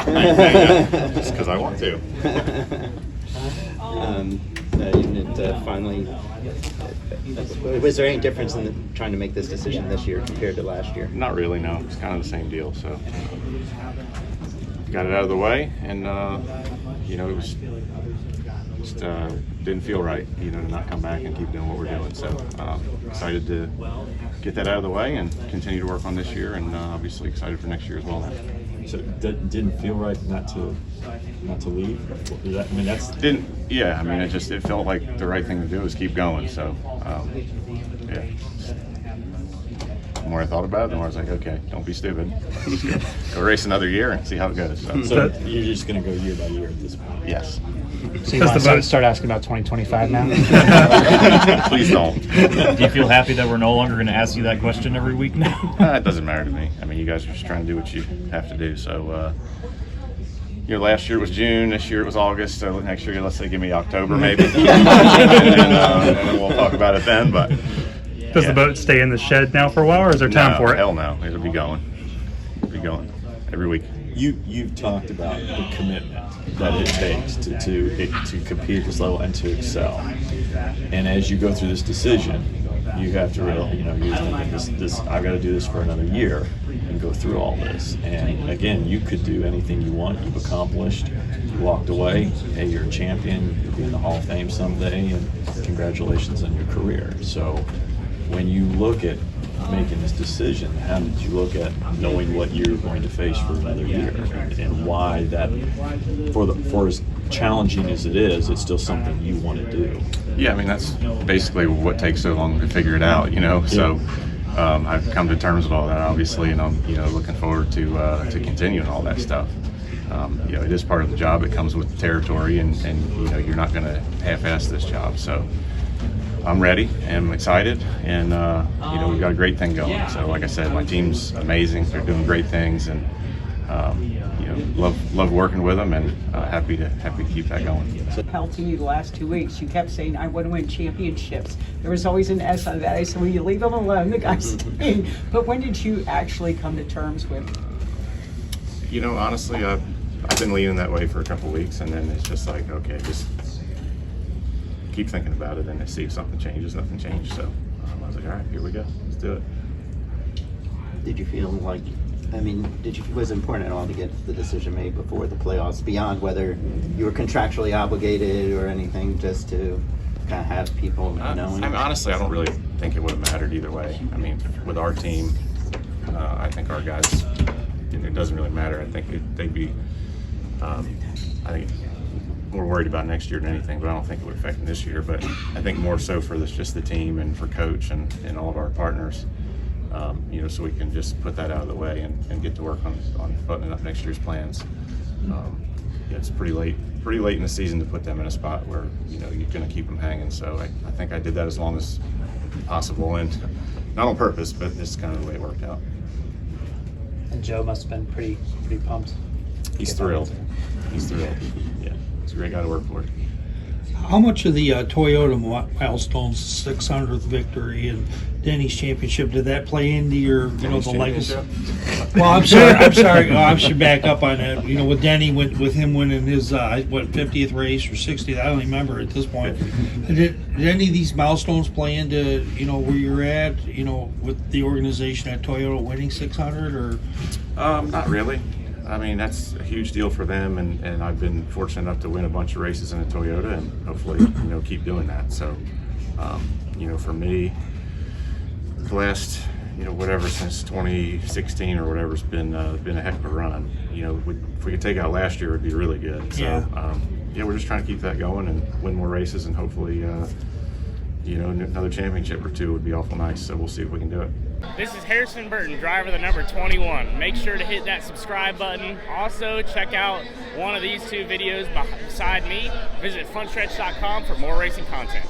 just because I want to. Finally, was there any difference in trying to make this decision this year compared to last year? Not really, no. It's kind of the same deal. So got it out of the way, and it was just didn't feel right, to not come back and keep doing what we're doing. So excited to get that out of the way and continue to work on this year, and obviously excited for next year as well now. So that didn't feel right not to leave? It felt like the right thing to do is keep going. So yeah. The more I thought about it, the more I was like, okay, don't be stupid. Just go race another year and see how it goes. So you're just going to go year by year at this point? Yes. So you want to start asking about 2025 now? Please don't. Do you feel happy that we're no longer going to ask you that question every week now? It doesn't matter to me. I mean, you guys are just trying to do what you have to do. So, last year it was June, this year it was August. So next year, let's say, give me October maybe, and we'll talk about it then. But does the boat stay in the shed now for a while, or is there time for it? Hell no, it'll be going. It'll be going every week. You've talked about the commitment that it takes to compete at this level and to excel. And as you go through this decision, you have to realize, you're thinking this I've got to do this for another year and go through all this. And again, you could do anything you want. You've accomplished. You walked away. Hey, you're a champion. You'll be in the Hall of Fame someday, and congratulations on your career. So when you look at making this decision, how did you look at knowing what you're going to face for another year, and why that, for as challenging as it is, it's still something you want to do? Yeah, I mean, that's basically what takes so long to figure it out, So I've come to terms with all that, obviously, and I'm looking forward to continuing all that stuff. It is part of the job. It comes with the territory, and you're not going to half-ass this job. So I'm ready and I'm excited, and we've got a great thing going. So like I said, my team's amazing. They're doing great things, and love working with them, and happy to keep that going. Helping you the last 2 weeks, you kept saying, I want to win championships. There was always an S on that. I said, well, you leave them alone, the guy's staying. But when did you actually come to terms with? Honestly, I've been leaning that way for a couple of weeks, and then it's just like, okay, just keep thinking about it and see if something changes. Nothing changed, so I was like, all right, here we go, let's do it. Did you feel like, was it important at all to get the decision made before the playoffs, beyond whether you were contractually obligated or anything, just to kind of have people knowing? Honestly, I don't really think it would have mattered either way. I mean, with our team, I think our guys, it doesn't really matter. I think they'd be, more worried about next year than anything, but I don't think it would affect them this year. But I think more so for just the team and for coach and all of our partners, so we can just put that out of the way and get to work on buttoning up next year's plans. It's pretty late in the season to put them in a spot where you're going to keep them hanging. So I think I did that as long as possible, and not on purpose, but it's kind of the way it worked out. And Joe must have been pretty pumped. He's thrilled. He's thrilled. Yeah, he's a great guy to work for. How much of the Toyota milestones, 600th victory and Denny's championship, did that play into your, the legacy? Well, I'm sorry. I should back up on that. With Denny, with him winning his 50th race or 60th, I don't remember at this point. Did any of these milestones play into where you're at? With the organization at Toyota winning 600, or? Not really. I mean, that's a huge deal for them, and I've been fortunate enough to win a bunch of races in a Toyota, and hopefully, keep doing that. So, for me, the last, since 2016 or whatever, has been a heck of a run. If we could take out last year, it'd be really good. So, we're just trying to keep that going and win more races, and hopefully, another championship or two would be awful nice. So we'll see if we can do it. This is Harrison Burton, driver the number 21. Make sure to hit that subscribe button. Also, check out one of these two videos beside me. Visit frontstretch.com for more racing content.